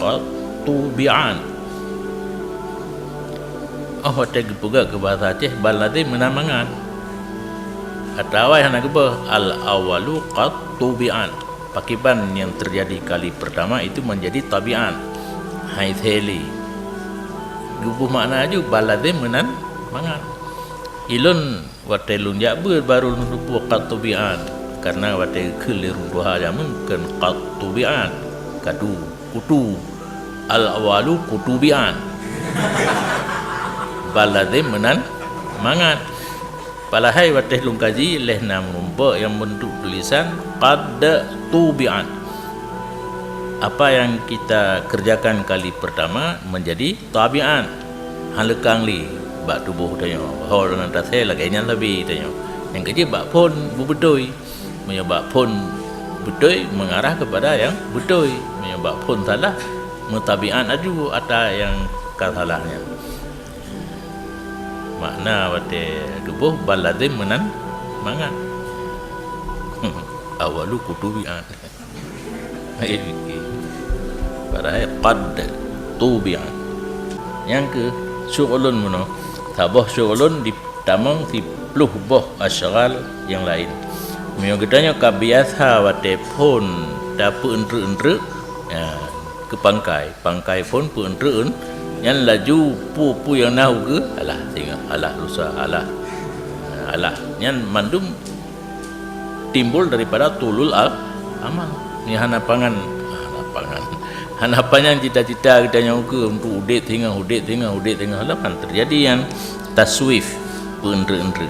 qatubi'an. Oh hotel juga ke bahasa Aceh balade menamangan. Atau yang nak apa? Al-awalu qatubi'an. Pakiban yang terjadi kali pertama itu menjadi tabi'an. Haitheli. Gubuh makna ju balade menamangan. Ilun watelun jabur baru nubuh qatubi'an. Karena watel kelirun dua jamun kan qatubi'an. Kadu kutu. Al-awalu kutubi'an. Balade menamangan. Palahai watih lungkaji lehna menumpak yang bentuk tulisan qad tubi'an. Apa yang kita kerjakan kali pertama menjadi tabi'an. Halekang li bak tubuh tanya. Hol dengan tasai lagainya lebih tanya. Yang kerja bak pun bubedoi. Menyebab pun bedoi mengarah kepada yang bedoi. Menyebab pun salah mutabi'an aju ada yang kesalahnya. Makna wate dubuh balade menamangan. Awalu kutubi'an. Padahal qad tubi'an. Yang ke syu'ulun muno. Tabah syu'ulun ditamang di pluh boh asyghal yang lain. Mio gedanya kabiasa wate pun dapu entre-entre ke pangkai pun pu entre yang laju pu yang nahu ke alah tengok alah lusa alah yang mandum timbul daripada tulul amal ni hanapangan hanapannya cita-cita kita nyau ke untuk udet tengah halapan terjadi yang taswif entre-entre